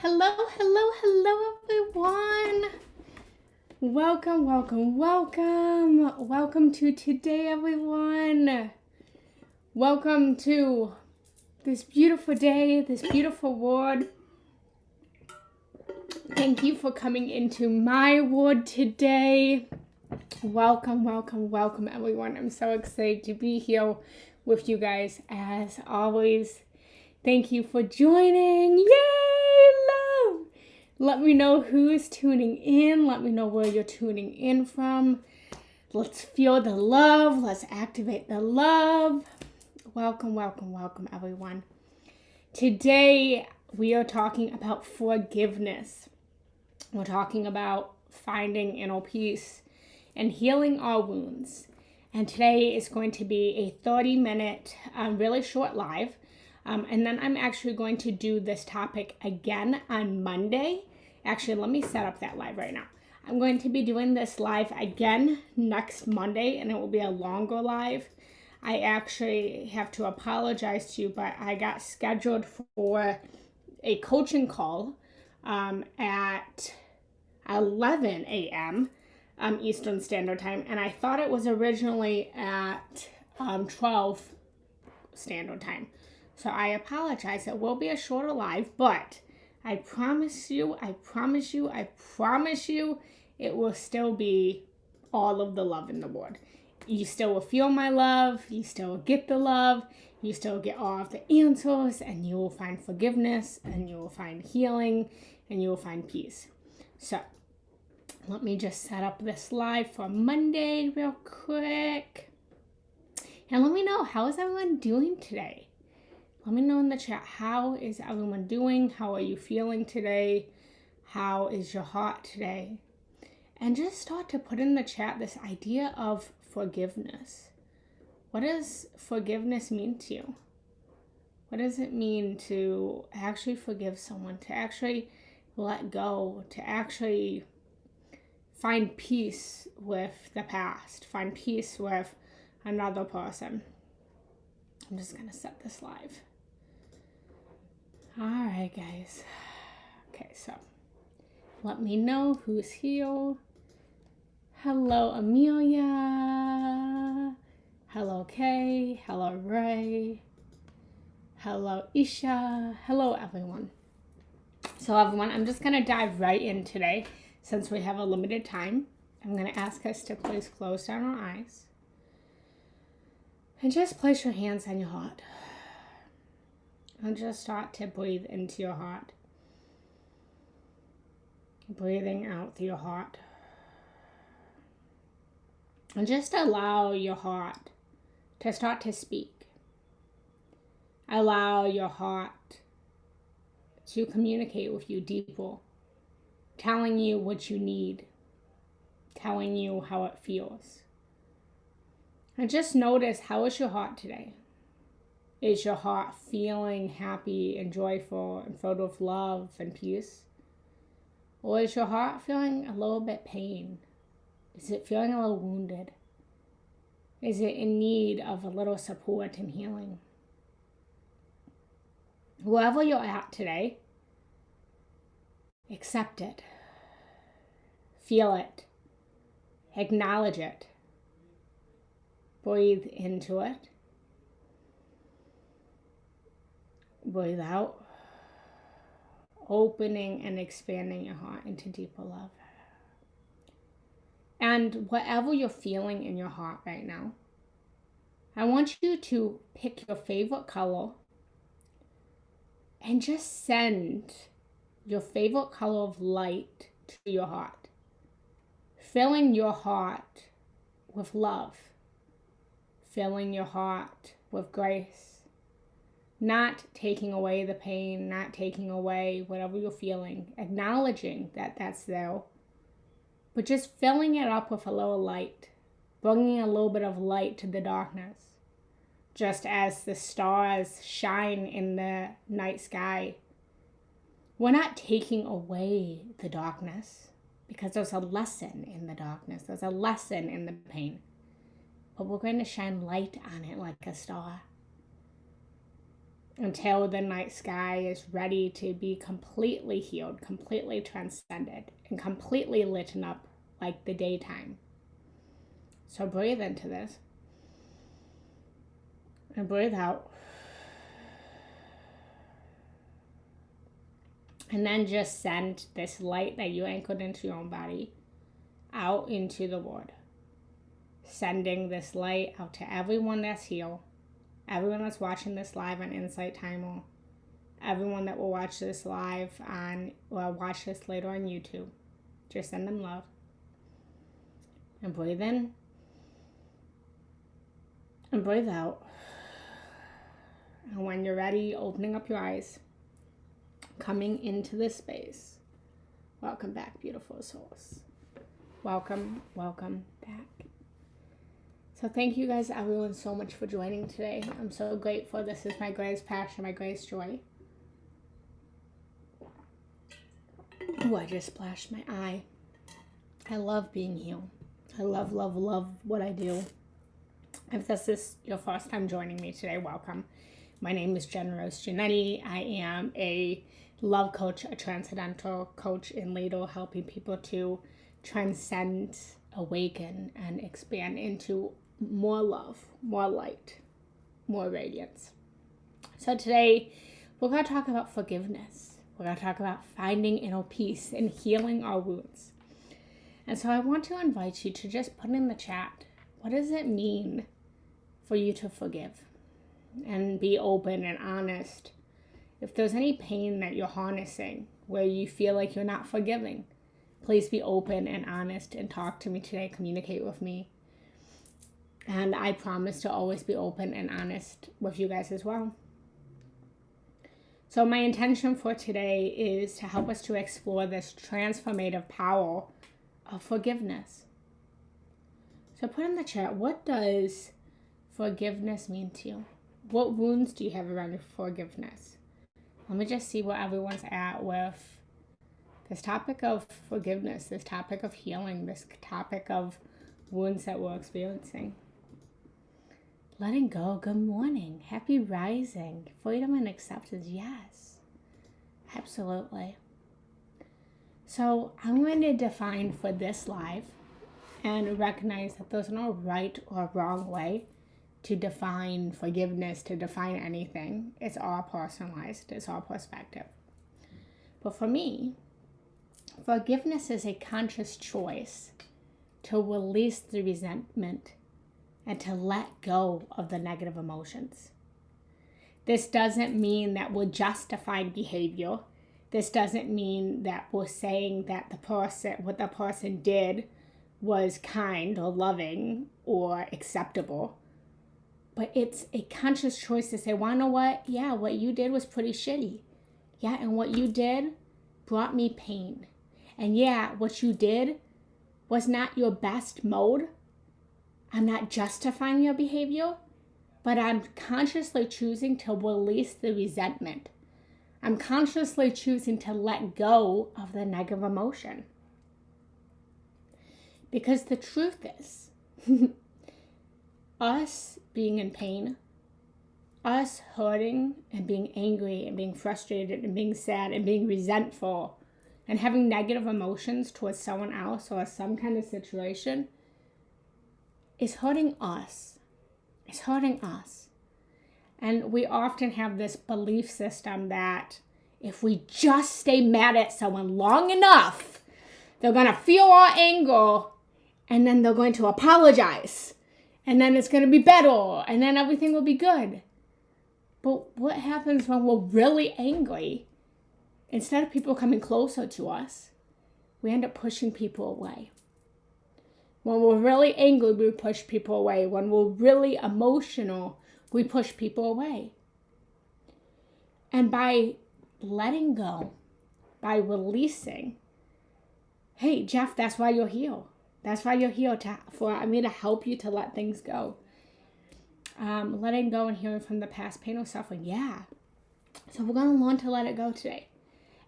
Hello, everyone. Welcome to today, everyone. Welcome to this beautiful day, this beautiful world. Thank you for coming into my world today. Welcome, everyone. I'm so excited to be here with you guys as always. Thank you for joining. Yay, love! Let me know who's tuning in. Let me know where you're tuning in from. Let's feel the love. Let's activate the love. Welcome, everyone. Today, we are talking about forgiveness. We're talking about finding inner peace and healing our wounds. And today is going to be a 30-minute, really short live. And then I'm actually going to do this topic again on Monday. Actually, let me set up that live right now. I'm going to be doing this live again next Monday, and it will be a longer live. I actually have to apologize to you, but I got scheduled for a coaching call at 11 a.m. Eastern Standard Time, and I thought it was originally at 12 Standard Time. So I apologize. It will be a shorter live, but I promise you, it will still be all of the love in the world. You still will feel my love. You still will get the love. You still get all of the answers, and you will find forgiveness, and you will find healing, and you will find peace. So let me just set up this live for Monday real quick. And let me know, how is everyone doing today? Let me know in the chat, how is everyone doing? How are you feeling today? How is your heart today? And just start to put in the chat this idea of forgiveness. What does forgiveness mean to you? What does it mean to actually forgive someone, to actually let go, to actually find peace with the past, find peace with another person? I'm just going to set this live. All right, guys. Okay, so let me know who's here. Hello, Amelia. Hello, Kay. Hello, Ray. Hello, Isha. Hello, everyone. So, everyone, I'm just going to dive right in today. Since we have a limited time, I'm going to ask us to please close down our eyes. And just place your hands on your heart. And just start to breathe into your heart. Breathing out through your heart. And just allow your heart to start to speak. Allow your heart to communicate with you deeper. Telling you what you need. Telling you how it feels. And just notice, how is your heart today? Is your heart feeling happy and joyful and filled with love and peace? Or is your heart feeling a little bit pain? Is it feeling a little wounded? Is it in need of a little support and healing? Wherever you're at today, accept it. Feel it. Acknowledge it. Breathe into it. Breathe out, opening and expanding your heart into deeper love. And whatever you're feeling in your heart right now, I want you to pick your favorite color and just send your favorite color of light to your heart, filling your heart with love, filling your heart with grace. Not taking away the pain, not taking away whatever you're feeling, acknowledging that that's there, but just filling it up with a little light, bringing a little bit of light to the darkness. Just as the stars shine in the night sky, we're not taking away the darkness, because there's a lesson in the darkness, there's a lesson in the pain, but we're going to shine light on it like a star. until the night sky is ready to be completely healed, completely transcended, and completely lit up like the daytime. So breathe into this. And breathe out. And then just send this light that you anchored into your own body out into the world. Sending this light out to everyone that's here, everyone that's watching this live on Insight Timer, everyone that will watch this live on, or watch this later on YouTube. Just send them love. And breathe in. And breathe out. And when you're ready, opening up your eyes, coming into this space. Welcome back, beautiful souls. Welcome, welcome back. So thank you guys, everyone, so much for joining today. I'm so grateful. This is my greatest passion, my greatest joy. Oh, I just splashed my eye. I love being here. I love, love, love what I do. If this is your first time joining me today, welcome. My name is Jen Rose Giannetti. I am a love coach, a transcendental coach and leader, helping people to transcend, awaken, and expand into more love, more light, more radiance. So today, we're going to talk about forgiveness. We're going to talk about finding inner peace and healing our wounds. And so I want to invite you to just put in the chat, what does it mean for you to forgive? And be open and honest. If there's any pain that you're harnessing where you feel like you're not forgiving, please be open and honest and talk to me today, communicate with me. And I promise to always be open and honest with you guys as well. So my intention for today is to help us to explore this transformative power of forgiveness. So put in the chat, what does forgiveness mean to you? What wounds do you have around your forgiveness? Let me just see where everyone's at with this topic of forgiveness, this topic of healing, this topic of wounds that we're experiencing. Letting go, good morning, happy rising, freedom and acceptance, yes, absolutely. So I'm going to define for this live and recognize that there's no right or wrong way to define forgiveness, to define anything. It's all personalized, it's all perspective. But for me, forgiveness is a conscious choice to release the resentment and to let go of the negative emotions. This doesn't mean that we're justifying behavior. This doesn't mean that we're saying that what the person did was kind or loving or acceptable. But it's a conscious choice to say, well, you know what? Yeah, what you did was pretty shitty. Yeah, and what you did brought me pain. And yeah, what you did was not your best mode. I'm not justifying your behavior, but I'm consciously choosing to release the resentment. I'm consciously choosing to let go of the negative emotion. Because the truth is, us being in pain, us hurting and being angry and being frustrated and being sad and being resentful and having negative emotions towards someone else or some kind of situation is hurting us. It's hurting us. And we often have this belief system that if we just stay mad at someone long enough, they're going to feel our anger and then they're going to apologize. And then it's going to be better. And then everything will be good. But what happens when we're really angry? Instead of people coming closer to us, we end up pushing people away. When we're really angry, we push people away. When we're really emotional, we push people away. And by letting go, by releasing, hey, Jeff, that's why you're here. That's why you're here, for me to help you to let things go. Letting go and healing from the past pain or suffering, yeah. So we're going to learn to let it go today.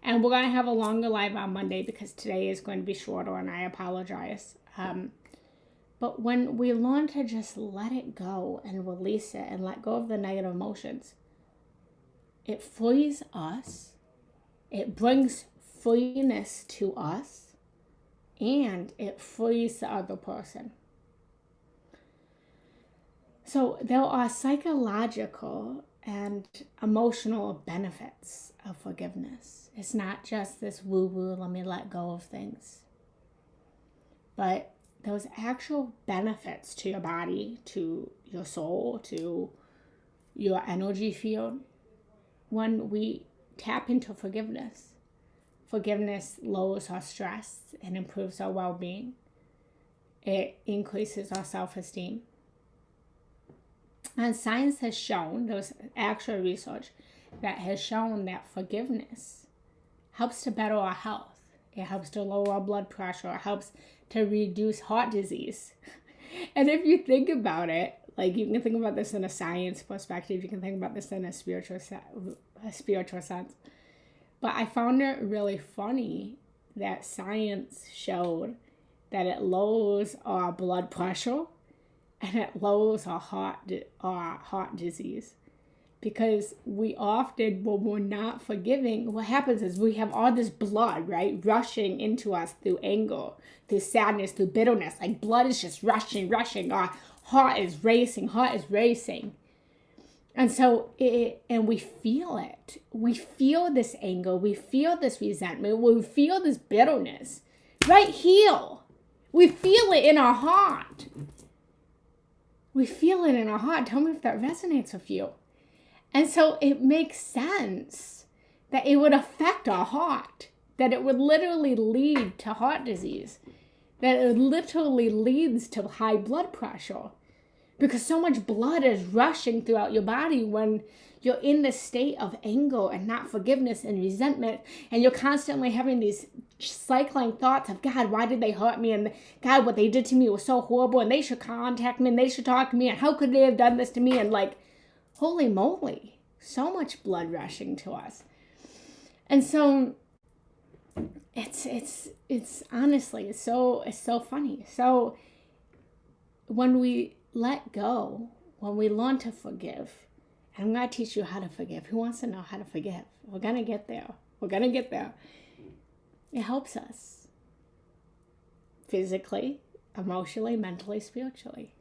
And we're going to have a longer live on Monday because today is going to be shorter and I apologize. But when we learn to just let it go and release it and let go of the negative emotions, it frees us, it brings freeness to us, and it frees the other person. So there are psychological and emotional benefits of forgiveness. It's not just this woo-woo, let me let go of things. But those actual benefits to your body, to your soul, to your energy field, when we tap into forgiveness. Forgiveness lowers our stress and improves our well-being. It increases our self-esteem. And science has shown, there's actual research that has shown that forgiveness helps to better our health. It helps to lower our blood pressure. It helps to reduce heart disease. And if you think about it, like you can think about this in a science perspective, you can think about this in a spiritual sense. But I found it really funny that science showed that it lowers our blood pressure and it lowers our heart disease. Because we often, when we're not forgiving, what happens is we have all this blood, right, rushing into us through anger, through sadness, through bitterness. Like blood is just rushing. Our heart is racing. And so, and we feel it. We feel this anger. We feel this resentment. We feel this bitterness right here. We feel it in our heart. Tell me if that resonates with you. And so it makes sense that it would affect our heart, that it would literally lead to heart disease, that it literally leads to high blood pressure, because so much blood is rushing throughout your body when you're in this state of anger and not forgiveness and resentment, and you're constantly having these cycling thoughts of, God, why did they hurt me? And God, what they did to me was so horrible, and they should contact me, and they should talk to me, and how could they have done this to me? And like, holy moly, so much blood rushing to us. And so it's honestly, it's so funny. So when we let go, when we learn to forgive, and I'm going to teach you how to forgive. Who wants to know how to forgive? We're going to get there. It helps us physically, emotionally, mentally, spiritually.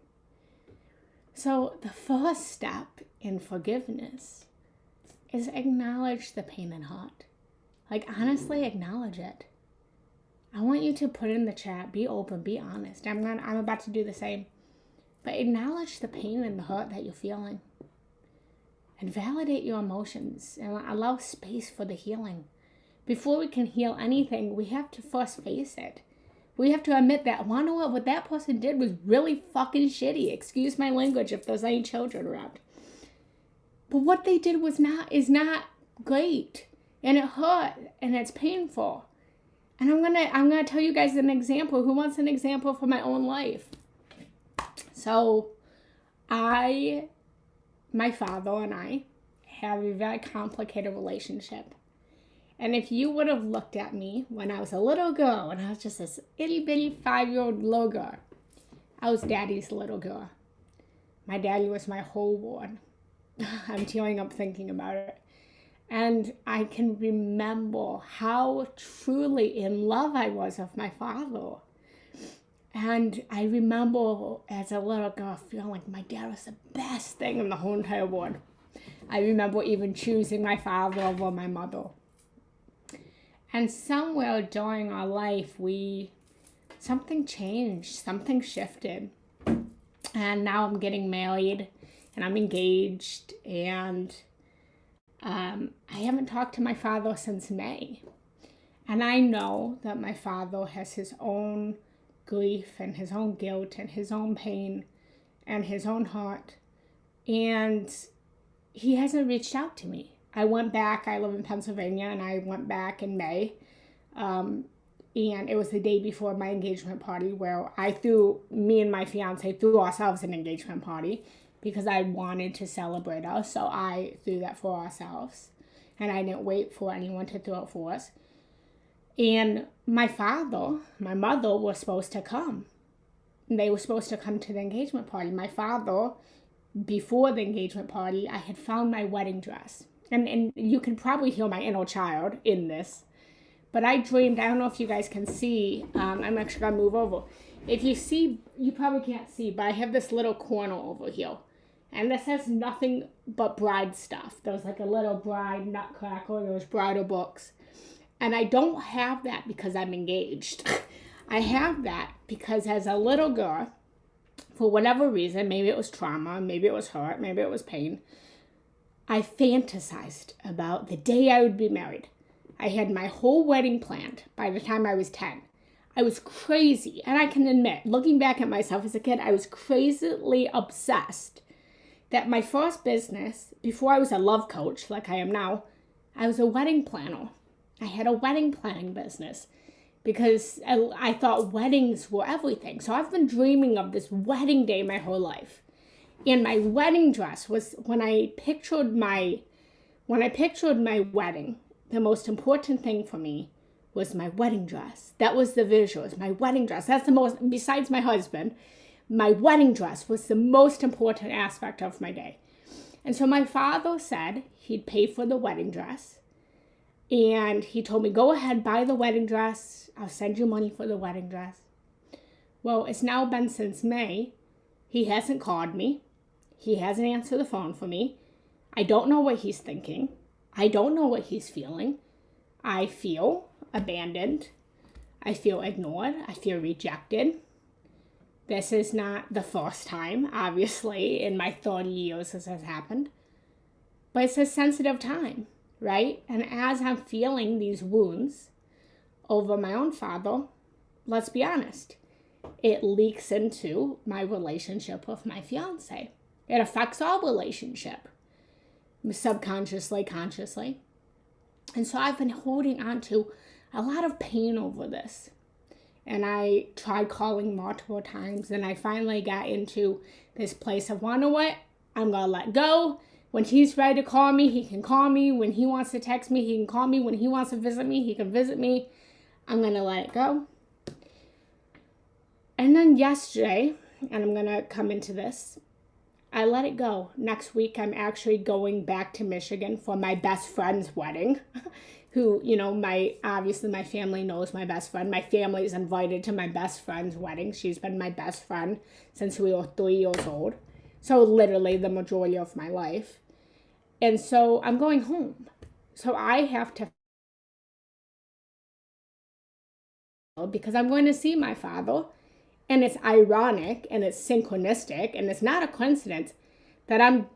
So the first step in forgiveness is acknowledge the pain and hurt. Like, honestly, acknowledge it. I want you to put in the chat, be open, be honest. I'm about to do the same. But acknowledge the pain and the hurt that you're feeling. And validate your emotions and allow space for the healing. Before we can heal anything, we have to first face it. We have to admit that, well, you know what that person did was really fucking shitty. Excuse my language if there's any children around. But what they did is not great. And it hurt and it's painful. And I'm gonna tell you guys an example. Who wants an example from my own life? So my father and I have a very complicated relationship. And if you would have looked at me when I was a little girl, when I was just this itty bitty 5-year-old little girl, I was daddy's little girl. My daddy was my whole world. I'm tearing up thinking about it. And I can remember how truly in love I was with my father. And I remember as a little girl feeling like my dad was the best thing in the whole entire world. I remember even choosing my father over my mother. And somewhere during our life, something changed, something shifted. And now I'm getting married and I'm engaged, and I haven't talked to my father since May. And I know that my father has his own grief and his own guilt and his own pain and his own heart. And he hasn't reached out to me. I went back, I live in Pennsylvania, and I went back in May. And it was the day before my engagement party where me and my fiance threw ourselves an engagement party because I wanted to celebrate us. So I threw that for ourselves. And I didn't wait for anyone to throw it for us. And my mother was supposed to come. They were supposed to come to the engagement party. My father, before the engagement party, I had found my wedding dress. and you can probably hear my inner child in this, but I dreamed, I don't know if you guys can see, I'm actually going to move over. If you see, you probably can't see, but I have this little corner over here. And this has nothing but bride stuff. There was like a little bride nutcracker, there was bridal books. And I don't have that because I'm engaged. I have that because as a little girl, for whatever reason, maybe it was trauma, maybe it was hurt, maybe it was pain, I fantasized about the day I would be married. I had my whole wedding planned by the time I was 10. I was crazy, and I can admit, looking back at myself as a kid, I was crazily obsessed that my first business, before I was a love coach like I am now, I was a wedding planner. I had a wedding planning business because I thought weddings were everything. So I've been dreaming of this wedding day my whole life. And my wedding dress was, when I pictured my wedding, the most important thing for me was my wedding dress. That was the visuals, my wedding dress. That's the most, besides my husband, my wedding dress was the most important aspect of my day. And so my father said he'd pay for the wedding dress. And he told me, go ahead, buy the wedding dress. I'll send you money for the wedding dress. Well, it's now been since May. He hasn't called me. He hasn't answered the phone for me. I don't know what he's thinking. I don't know what he's feeling. I feel abandoned. I feel ignored. I feel rejected. This is not the first time, obviously, in my 30 years this has happened. But it's a sensitive time, right? And as I'm feeling these wounds over my own father, let's be honest, it leaks into my relationship with my fiance. It affects our relationship, subconsciously, consciously. And so I've been holding on to a lot of pain over this. And I tried calling multiple times, and I finally got into this place of, you know what, I'm going to let go. When he's ready to call me, he can call me. When he wants to text me, he can call me. When he wants to visit me, he can visit me. I'm going to let it go. And then yesterday, and I'm going to come into this, I let it go. Next week, I'm actually going back to Michigan for my best friend's wedding. Who, obviously my family knows my best friend. My family is invited to my best friend's wedding. She's been my best friend since we were 3 years old. So literally the majority of my life. And so I'm going home. So I have to, because I'm going to see my father. And it's ironic and it's synchronistic and it's not a coincidence that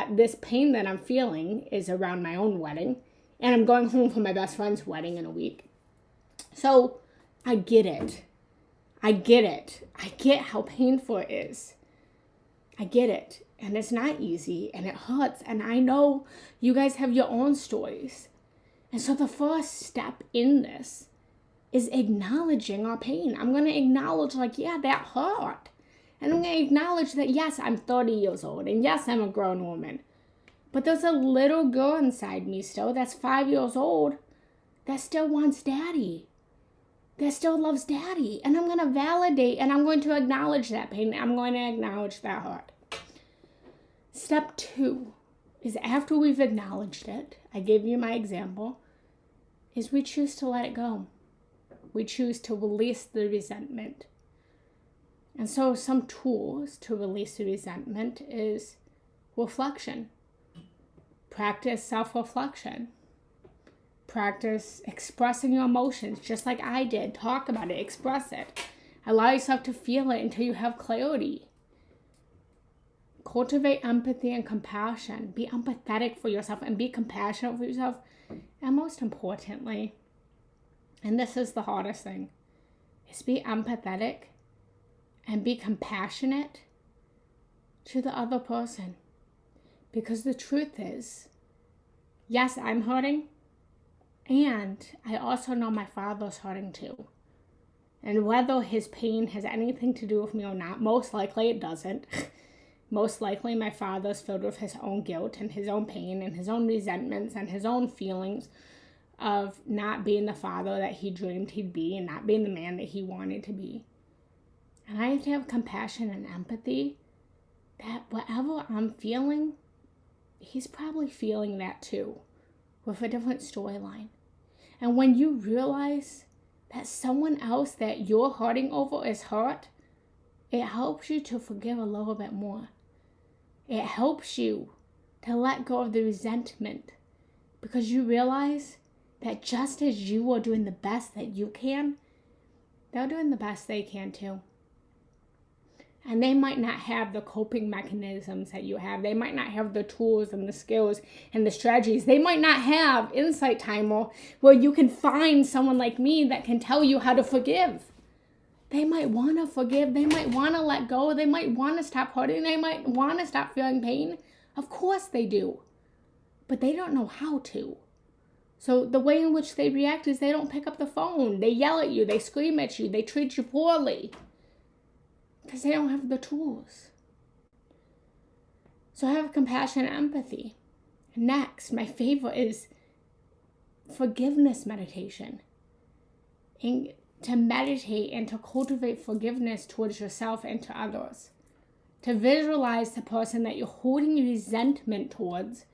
this pain that I'm feeling is around my own wedding. And I'm going home for my best friend's wedding in a week. So I get it. I get how painful it is. I get it. And it's not easy and it hurts. And I know you guys have your own stories. And so the first step in this is acknowledging our pain. I'm going to acknowledge, yeah, that hurt. And I'm going to acknowledge that, yes, I'm 30 years old. And yes, I'm a grown woman. But there's a little girl inside me still that's 5 years old that still wants daddy. That still loves daddy. And I'm going to validate and I'm going to acknowledge that pain. I'm going to acknowledge that hurt. Step 2 is after we've acknowledged it, I gave you my example, is we choose to let it go. We choose to release the resentment. And so some tools to release the resentment is reflection. Practice self-reflection. Practice expressing your emotions just like I did. Talk about it. Express it. Allow yourself to feel it until you have clarity. Cultivate empathy and compassion. Be empathetic for yourself and be compassionate for yourself. And most importantly, and this is the hardest thing, is be empathetic and be compassionate to the other person. Because the truth is, yes, I'm hurting, and I also know my father's hurting too. And whether his pain has anything to do with me or not, most likely it doesn't. Most likely my father's filled with his own guilt and his own pain and his own resentments and his own feelings of not being the father that he dreamed he'd be and not being the man that he wanted to be. And I have to have compassion and empathy that whatever I'm feeling, he's probably feeling that too. with a different storyline. And when you realize that someone else that you're hurting over is hurt, it helps you to forgive a little bit more. It helps you to let go of the resentment, because you realize that just as you are doing the best that you can, they're doing the best they can too. And they might not have the coping mechanisms that you have. They might not have the tools and the skills and the strategies. They might not have Insight Timer where you can find someone like me that can tell you how to forgive. They might want to forgive. They might want to let go. They might want to stop hurting. They might want to stop feeling pain. Of course they do. But they don't know how to. So the way in which they react is they don't pick up the phone. They yell at you. They scream at you. They treat you poorly. Because they don't have the tools. So have compassion and empathy. Next, my favorite is forgiveness meditation. And to meditate and to cultivate forgiveness towards yourself and to others. To visualize the person that you're holding resentment towards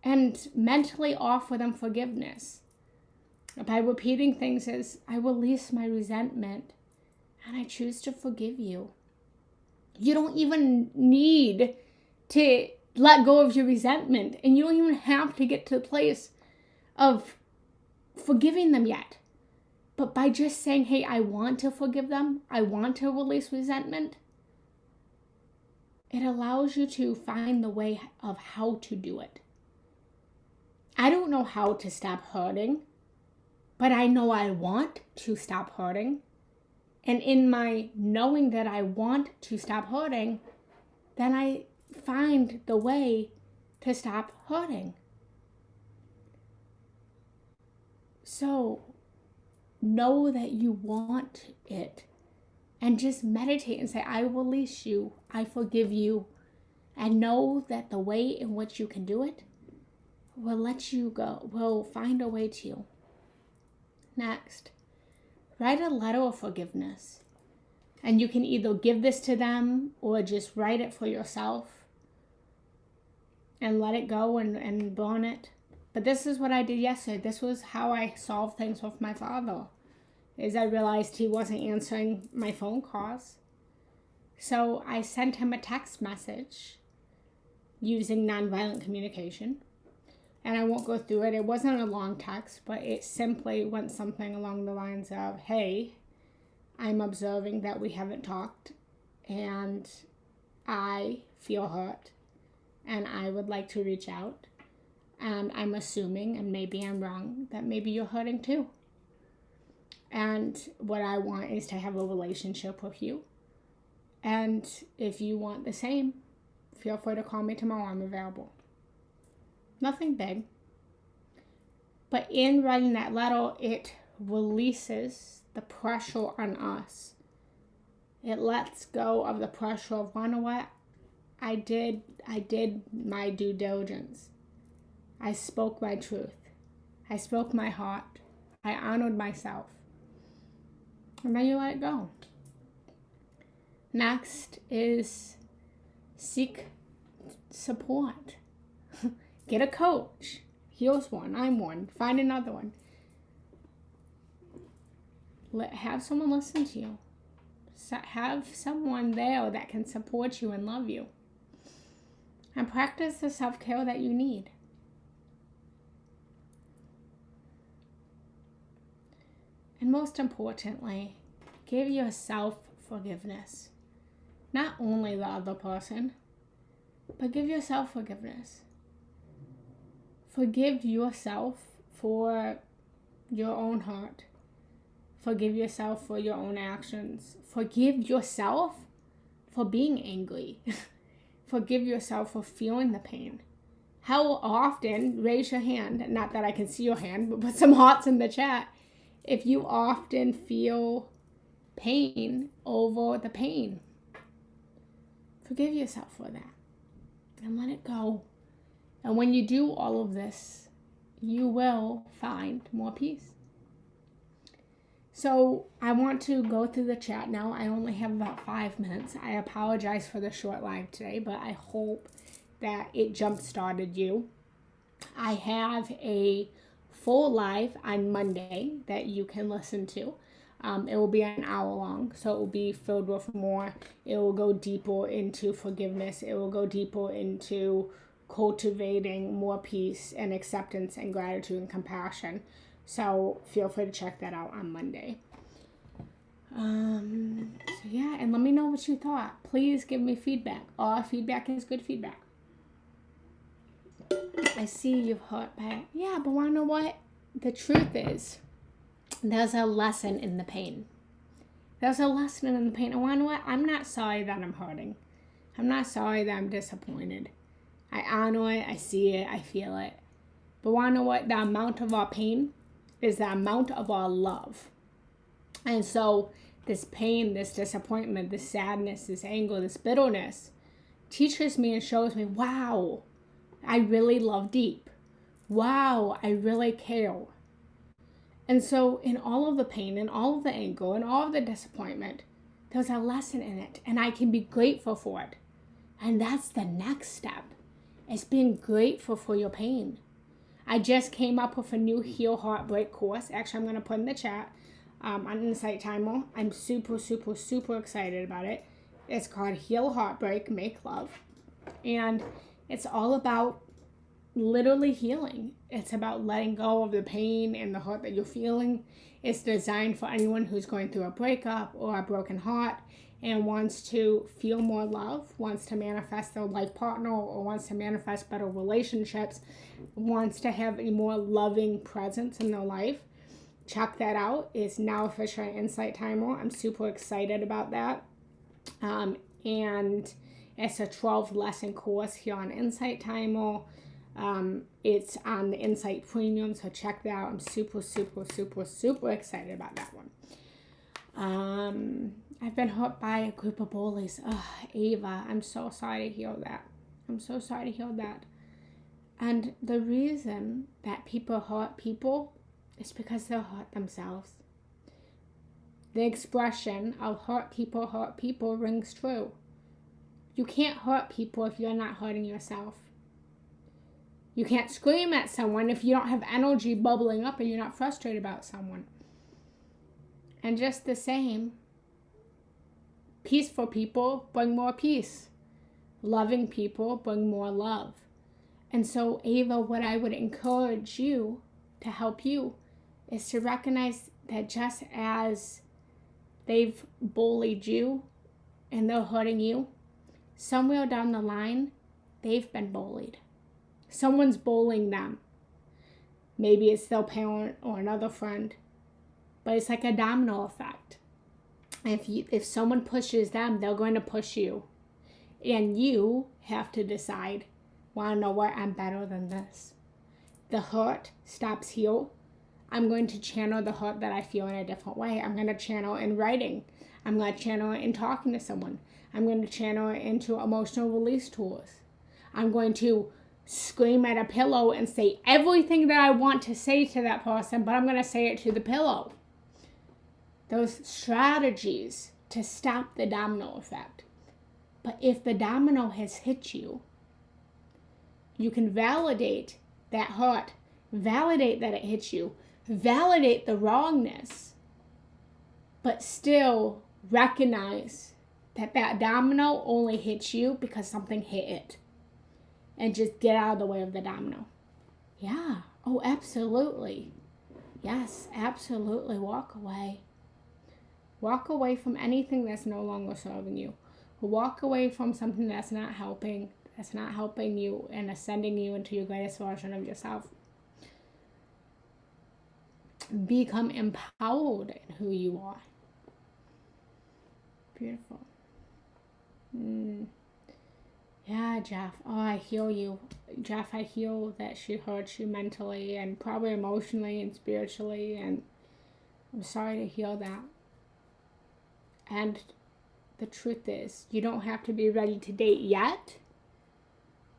and mentally offer them forgiveness. By repeating things as, I release my resentment and I choose to forgive you. You don't even need to let go of your resentment, and you don't even have to get to the place of forgiving them yet. But by just saying, hey, I want to forgive them, I want to release resentment, it allows you to find the way of how to do it. I don't know how to stop hurting, but I know I want to stop hurting. And in my knowing that I want to stop hurting, then I find the way to stop hurting. So know that you want it and just meditate and say, I release you, I forgive you, and know that the way in which you can do it will let you go, will find a way to you. Next, write a letter of forgiveness. And you can either give this to them or just write it for yourself and let it go and burn it. But this is what I did yesterday. This was how I solved things with my father. Is I realized he wasn't answering my phone calls. So I sent him a text message using nonviolent communication. And I won't go through it. It wasn't a long text, but it simply went something along the lines of, hey, I'm observing that we haven't talked and I feel hurt and I would like to reach out. And I'm assuming, and maybe I'm wrong, that maybe you're hurting too. And what I want is to have a relationship with you. And if you want the same, feel free to call me tomorrow. I'm available. Nothing big. But in writing that letter, it releases the pressure on us. It lets go of the pressure of, you know what? I did my due diligence. I spoke my truth. I spoke my heart. I honored myself. And then you let it go. Next is seek support. Get a coach. Here's one. I'm one. Find another one. Have someone listen to you. Have someone there that can support you and love you. And practice the self-care that you need. And most importantly, give yourself forgiveness. Not only the other person, but give yourself forgiveness. Forgive yourself for your own hurt. Forgive yourself for your own actions. Forgive yourself for being angry. Forgive yourself for feeling the pain. How often, raise your hand, not that I can see your hand, but put some hearts in the chat, if you often feel pain over the pain. Forgive yourself for that and let it go. And when you do all of this, you will find more peace. So I want to go through the chat now. I only have about 5 minutes. I apologize for the short live today, but I hope that it jump-started you. I have a full live on Monday that you can listen to. It will be an hour long, so it will be filled with more. It will go deeper into forgiveness. It will go deeper into cultivating more peace and acceptance and gratitude and compassion. So feel free to check that out on Monday. So yeah, and let me know what you thought. Please give me feedback. All feedback is good feedback. I see you've hurt back. Yeah, but wanna know what? The truth is, there's a lesson in the pain. There's a lesson in the pain. And wanna know what? I'm not sorry that I'm hurting. I'm not sorry that I'm disappointed. I honor it, I see it, I feel it. But wanna know what? The amount of our pain is the amount of our love. And so this pain, this disappointment, this sadness, this anger, this bitterness teaches me and shows me, wow, I really love deep. Wow, I really care. And so in all of the pain and all of the anger and all of the disappointment, there's a lesson in it, and I can be grateful for it. And that's the next step, is being grateful for your pain. I just came up with a new Heal Heartbreak course. Actually, I'm going to put in the chat on Insight Timer. I'm super, super, super excited about it. It's called Heal Heartbreak, Make Love. And it's all about literally healing. It's about letting go of the pain and the hurt that you're feeling. It's designed for anyone who's going through a breakup or a broken heart and wants to feel more love, wants to manifest their life partner, or wants to manifest better relationships, wants to have a more loving presence in their life. Check that out. It's now officially Insight Timer. I'm super excited about that. And it's a 12 lesson course here on Insight Timer. It's on the Insight Premium, so check that out. I'm super, super, super, super excited about that one. I've been hurt by a group of bullies. Ava, I'm so sorry to hear that. I'm so sorry to hear that. And the reason that people hurt people is because they hurt themselves. The expression of hurt people rings true. You can't hurt people if you're not hurting yourself. You can't scream at someone if you don't have energy bubbling up and you're not frustrated about someone. And just the same, peaceful people bring more peace. Loving people bring more love. And so, Ava, what I would encourage you to help you is to recognize that just as they've bullied you and they're hurting you, somewhere down the line, they've been bullied. Someone's bullying them. Maybe it's their parent or another friend. But it's like a domino effect. If someone pushes them, they're going to push you. And you have to decide, want to know what? I'm better than this. The hurt stops here. I'm going to channel the hurt that I feel in a different way. I'm going to channel in writing. I'm going to channel it in talking to someone. I'm going to channel it into emotional release tools. I'm going to scream at a pillow and say everything that I want to say to that person, but I'm going to say it to the pillow. Those strategies to stop the domino effect. But if the domino has hit you, you can validate that hurt, validate that it hit you, validate the wrongness, but still recognize that that domino only hits you because something hit it. And just get out of the way of the domino. Yeah. Oh, absolutely. Yes, absolutely. Walk away. Walk away from anything that's no longer serving you. Walk away from something that's not helping you and ascending you into your greatest version of yourself. Become empowered in who you are. Beautiful. Yeah, Jeff. Oh, I heal you. Jeff, I heal that she hurts you mentally and probably emotionally and spiritually, and I'm sorry to hear that. And the truth is, you don't have to be ready to date yet,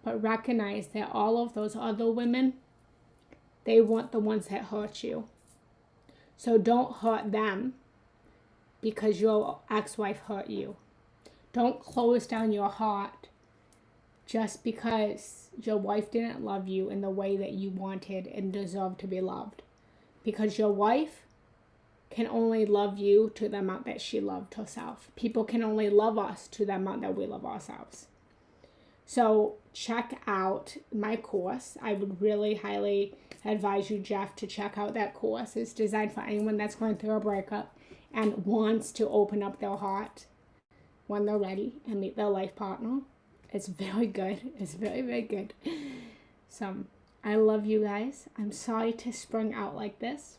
but recognize that all of those other women, they want the ones that hurt you. So don't hurt them because your ex-wife hurt you. Don't close down your heart just because your wife didn't love you in the way that you wanted and deserved to be loved. Because your wife can only love you to the amount that she loved herself. People can only love us to the amount that we love ourselves. So check out my course. I would really highly advise you, Jeff, to check out that course. It's designed for anyone that's going through a breakup and wants to open up their heart when they're ready and meet their life partner. It's very good. It's very, very good. So I love you guys. I'm sorry to spring out like this,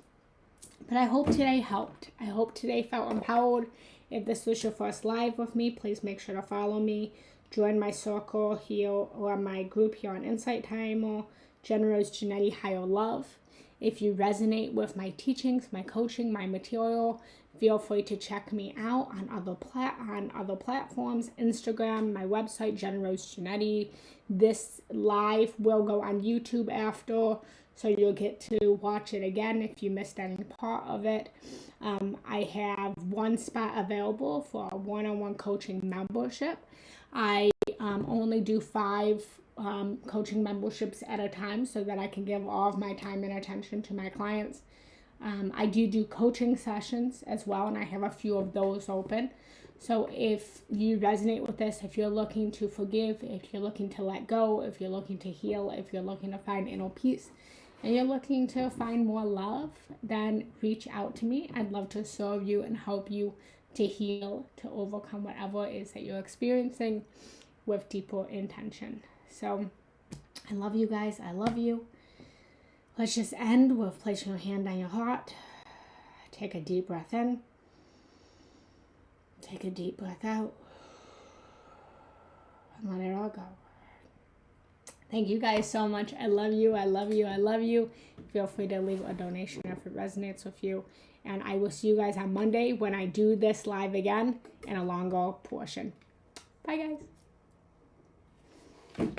but I hope today helped. I hope today felt empowered. If this was your first live with me, please make sure to follow me. Join my circle here or my group here on Insight Time or Jen Rose Genetti Higher Love. If you resonate with my teachings, my coaching, my material, feel free to check me out on other platforms, Instagram, my website, Jen Rose Genetti. This live will go on YouTube after, so you'll get to watch it again if you missed any part of it. I have one spot available for a one-on-one coaching membership. I only do 5 coaching memberships at a time so that I can give all of my time and attention to my clients. I do coaching sessions as well, and I have a few of those open. So if you resonate with this, if you're looking to forgive, if you're looking to let go, if you're looking to heal, if you're looking to find inner peace, and you're looking to find more love, then reach out to me. I'd love to serve you and help you to heal, to overcome whatever it is that you're experiencing with deeper intention. So I love you guys. I love you. Let's just end with placing your hand on your heart. Take a deep breath in. Take a deep breath out. And let it all go. Thank you guys so much. I love you. I love you. I love you. Feel free to leave a donation if it resonates with you. And I will see you guys on Monday when I do this live again in a longer portion. Bye, guys.